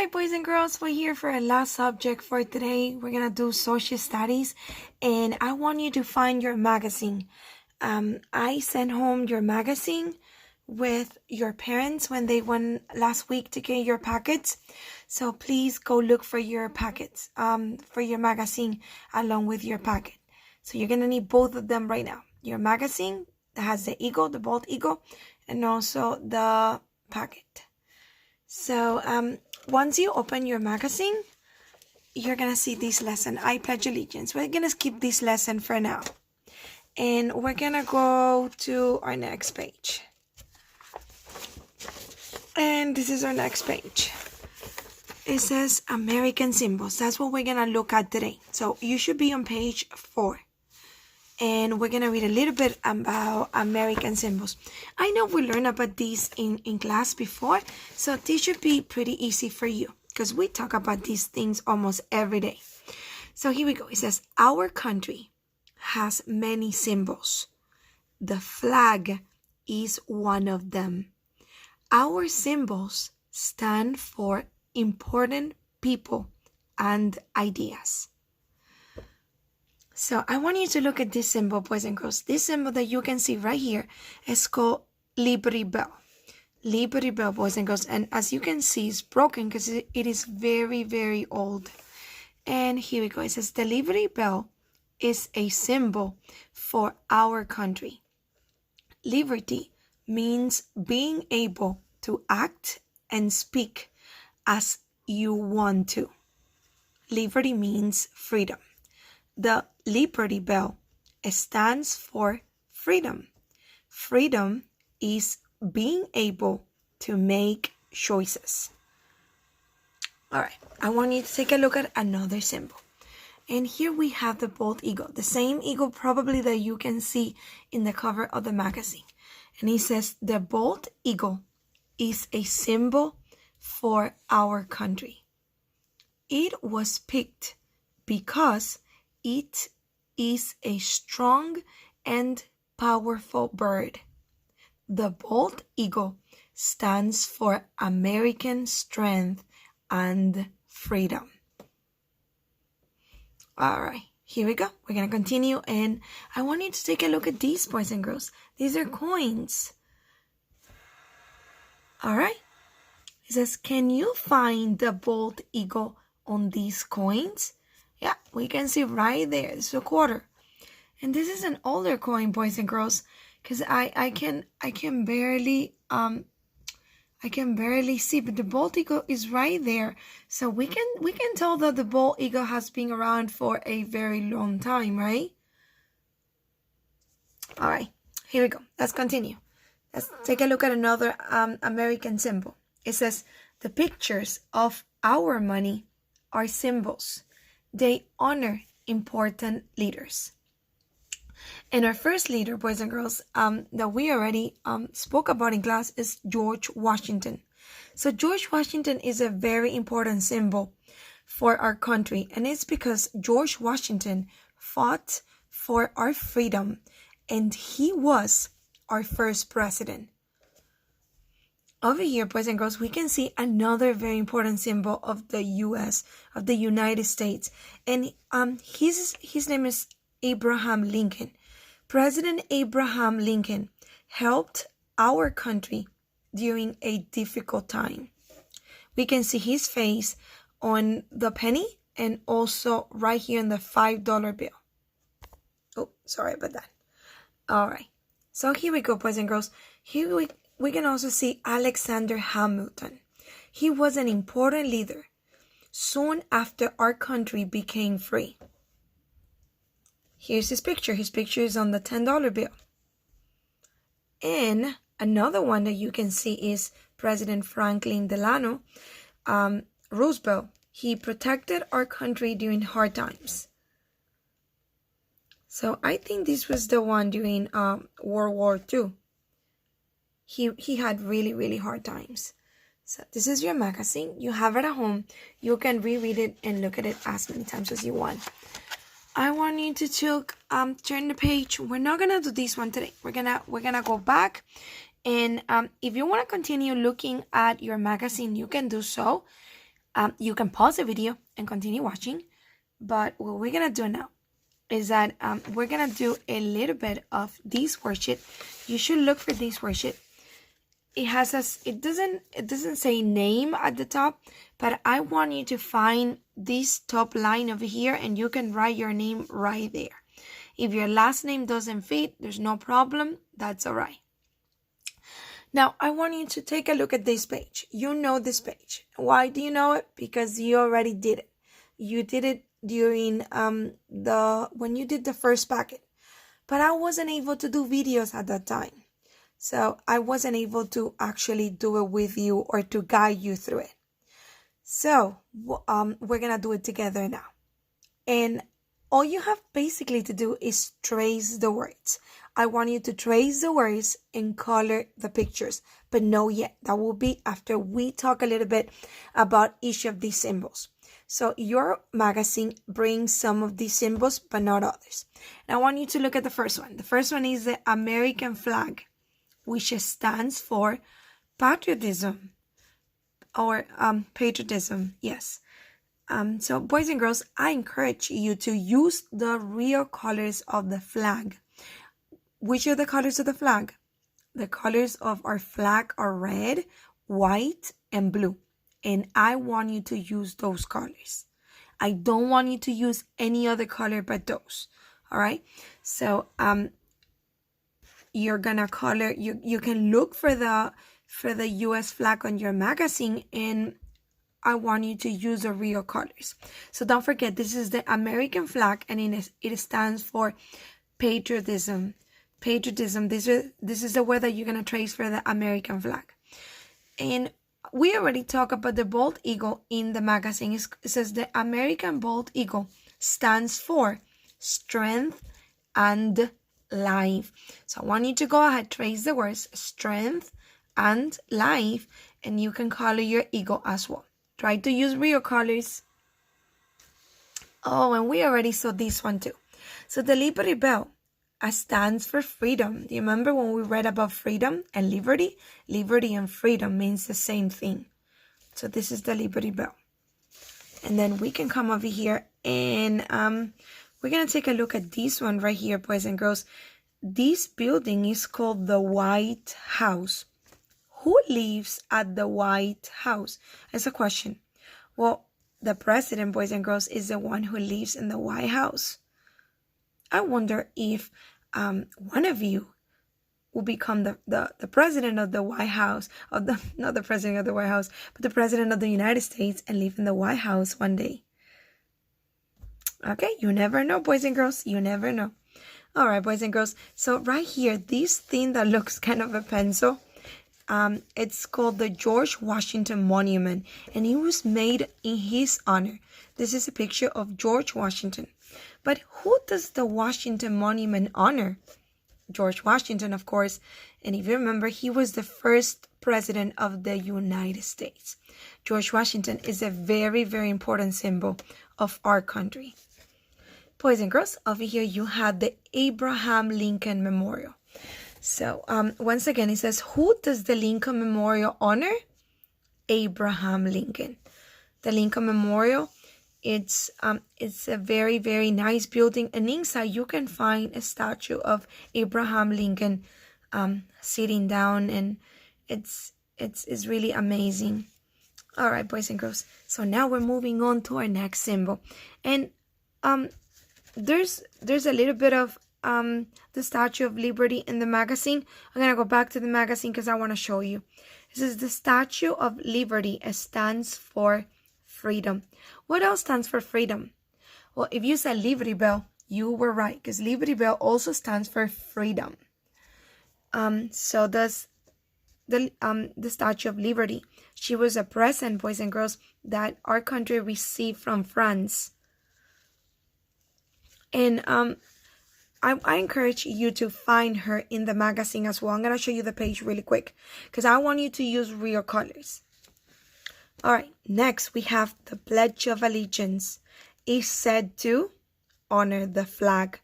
Alright, boys and girls, we're here for our last subject for today. We're gonna do social studies, and I want you to find your magazine. I sent home your magazine with your parents when they went last week to get your packets. So please go look for your packets, for your magazine along with your packet. So you're gonna need both of them right now. Your magazine that has the eagle, the bald eagle, and also the packet. So once you open your magazine, you're gonna see this lesson, I Pledge Allegiance. We're gonna skip this lesson for now, and we're gonna go to our next page. And this is our next page. It says American symbols. That's what we're gonna look at today. So you should be on page 4. And we're going to read a little bit about American symbols. I know we learned about these in class before, so this should be pretty easy for you because we talk about these things almost every day. So here we go. It says, our country has many symbols. The flag is one of them. Our symbols stand for important people and ideas. So I want you to look at this symbol, boys and girls. This symbol that you can see right here is called Liberty Bell. Liberty Bell, boys and girls. And as you can see, it's broken because it is very, very old. And here we go. It says the Liberty Bell is a symbol for our country. Liberty means being able to act and speak as you want to. Liberty means freedom. The Liberty Bell stands for freedom. Freedom is being able to make choices. All right, I want you to take a look at another symbol. And here we have the bald eagle, the same eagle probably that you can see in the cover of the magazine. And it says the bald eagle is a symbol for our country. It was picked because it is a strong and powerful bird. The bald eagle stands for American strength and freedom. All right, here we go. We're going to continue, and I want you to take a look at these, boys and girls. These are coins. All right. It says, can you find the bald eagle on these coins? Yeah, we can see right there. It's a quarter. And this is an older coin, boys and girls, because I can barely see, but the bald eagle is right there. So we can tell that the bald eagle has been around for a very long time, right? All right, here we go. Let's continue. Let's take a look at another American symbol. It says the pictures of our money are symbols. They honor important leaders. And our first leader, boys and girls, that we already spoke about in class is George Washington. So George Washington is a very important symbol for our country. And it's because George Washington fought for our freedom, and he was our first president. Over here, boys and girls, we can see another very important symbol of the U.S., of the United States. And his name is Abraham Lincoln. President Abraham Lincoln helped our country during a difficult time. We can see his face on the penny and also right here in the $5 bill. Oh, sorry about that. All right. So here we go, boys and girls. Here we can also see Alexander Hamilton. He was an important leader soon after our country became free. Here's his picture. His picture is on the $10 bill. And another one that you can see is President Franklin Delano Roosevelt. He protected our country during hard times. So I think this was the one during World War II. He had really, really hard times. So this is your magazine. You have it at home. You can reread it and look at it as many times as you want. I want you to turn the page. We're not gonna do this one today. We're gonna go back, and if you want to continue looking at your magazine, you can do so. You can pause the video and continue watching, but what we're gonna do now is that we're gonna do a little bit of this worksheet. You should look for this worksheet. It has it doesn't say name at the top, but I want you to find this top line over here, and you can write your name right there. If your last name doesn't fit, there's no problem. That's all right. Now, I want you to take a look at this page. You know this page. Why do you know it? Because you already did it. You did it during when you did the first packet. But I wasn't able to do videos at that time. So I wasn't able to actually do it with you or to guide you through it. So we're going to do it together now. And all you have basically to do is trace the words. I want you to trace the words and color the pictures. But no yet. That will be after we talk a little bit about each of these symbols. So your magazine brings some of these symbols, but not others. And I want you to look at the first one. The first one is the American flag, which stands for patriotism. Or patriotism, yes. So boys and girls, I encourage you to use the real colors of the flag. Which are the colors of the flag? The colors of our flag are red, white, and blue. And I want you to use those colors. I don't want you to use any other color but those. All right? So you're gonna color, you can look for the US flag on your magazine, and I want you to use the real colors. So don't forget, this is the American flag, and it stands for patriotism. Patriotism. This is the word that you're gonna trace for the American flag. And we already talked about the bald eagle in the magazine. It says the American bald eagle stands for strength and life. So I want you to go ahead, trace the words strength and life, and you can color your eagle as well. Try to use real colors. Oh, and we already saw this one too. So the Liberty Bell stands for freedom. Do you remember when we read about freedom and liberty? Liberty and freedom means the same thing. So this is the Liberty Bell. And then we can come over here and we're going to take a look at this one right here, boys and girls. This building is called the White House. Who lives at the White House? That's a question. Well, the president, boys and girls, is the one who lives in the White House. I wonder if one of you will become the president of the White House, not the president of the White House, but the president of the United States, and live in the White House one day. Okay, you never know, boys and girls. You never know. All right, boys and girls. So right here, this thing that looks kind of a pencil, it's called the George Washington Monument, and it was made in his honor. This is a picture of George Washington. But who does the Washington Monument honor? George Washington, of course. And if you remember, he was the first president of the United States. George Washington is a very, very important symbol of our country. Boys and girls, over here you have the Abraham Lincoln Memorial. So once again, it says, who does the Lincoln Memorial honor? Abraham Lincoln. The Lincoln Memorial, it's a very, very nice building, and inside you can find a statue of Abraham Lincoln sitting down, and it's really amazing. All right, boys and girls. So now we're moving on to our next symbol, and there's a little bit of the Statue of Liberty in the magazine. I'm gonna go back to the magazine because I want to show you. This is the Statue of Liberty. It stands for freedom. What else stands for freedom? Well, if you said Liberty Bell, you were right, because Liberty Bell also stands for freedom. So does the Statue of Liberty. She was a present, boys and girls, that our country received from France. And I encourage you to find her in the magazine as well. I'm going to show you the page really quick because I want you to use real colors. All right, next we have the Pledge of Allegiance. It's said to honor the flag.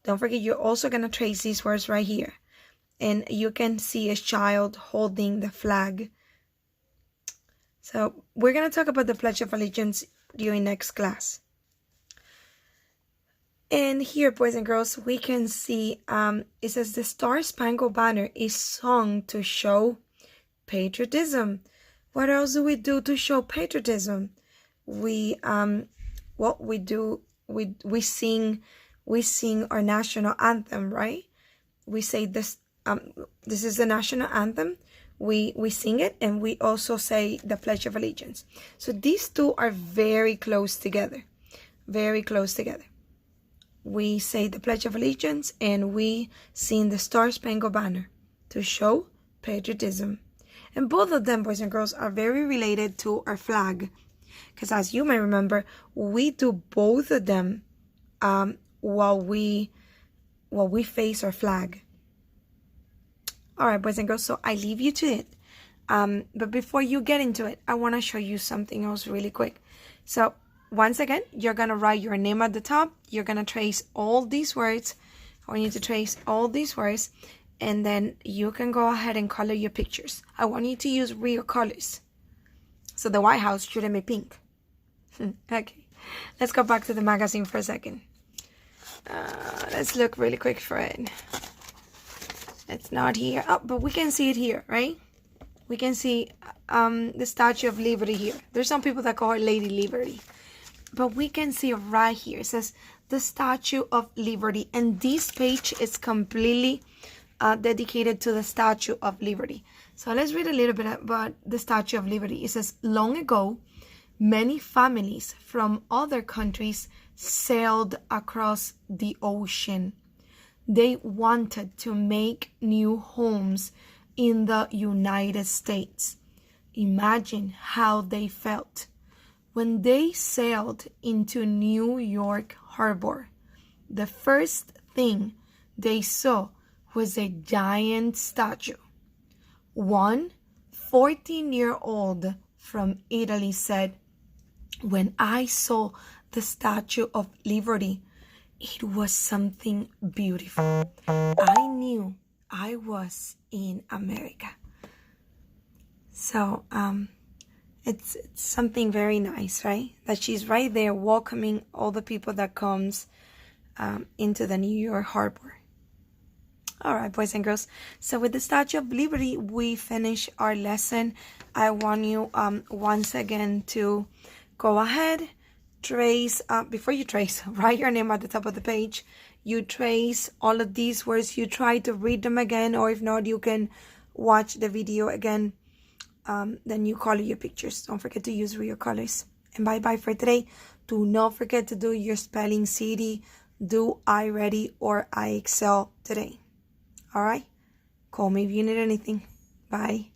Don't forget, you're also going to trace these words right here. And you can see a child holding the flag. So we're going to talk about the Pledge of Allegiance during next class. And here, boys and girls, we can see it says the Star-Spangled Banner is sung to show patriotism. What else do we do to show patriotism? We sing our national anthem, right? We say this is the national anthem. We sing it, and we also say the Pledge of Allegiance. So these two are very close together. Very close together. We say the Pledge of Allegiance, and we sing the Star-Spangled Banner to show patriotism. And both of them, boys and girls, are very related to our flag. Because as you may remember, we do both of them while we face our flag. All right, boys and girls, so I leave you to it. But before you get into it, I want to show you something else really quick. So once again, you're going to write your name at the top. You're going to trace all these words. I want you to trace all these words. And then you can go ahead and color your pictures. I want you to use real colors. So the White House shouldn't be pink. Okay. Let's go back to the magazine for a second. Let's look really quick for it. It's not here. Oh, but we can see it here, right? We can see the Statue of Liberty here. There's some people that call her Lady Liberty. But we can see right here. It says the Statue of Liberty. And this page is completely dedicated to the Statue of Liberty. So let's read a little bit about the Statue of Liberty. It says, long ago, many families from other countries sailed across the ocean. They wanted to make new homes in the United States. Imagine how they felt when they sailed into New York Harbor. The first thing they saw was a giant statue. One 14-year-old from Italy said, when I saw the Statue of Liberty, it was something beautiful. I knew I was in America. So it's something very nice, right? That she's right there welcoming all the people that comes into the New York Harbor. All right, boys and girls. So with the Statue of Liberty, we finish our lesson. I want you once again to go ahead, trace, before you trace, write your name at the top of the page. You trace all of these words. You try to read them again, or if not, you can watch the video again. Then you color your pictures. Don't forget to use real colors. And bye-bye for today. Do not forget to do your spelling CD. Do I Ready or I Excel today. All right? Call me if you need anything. Bye.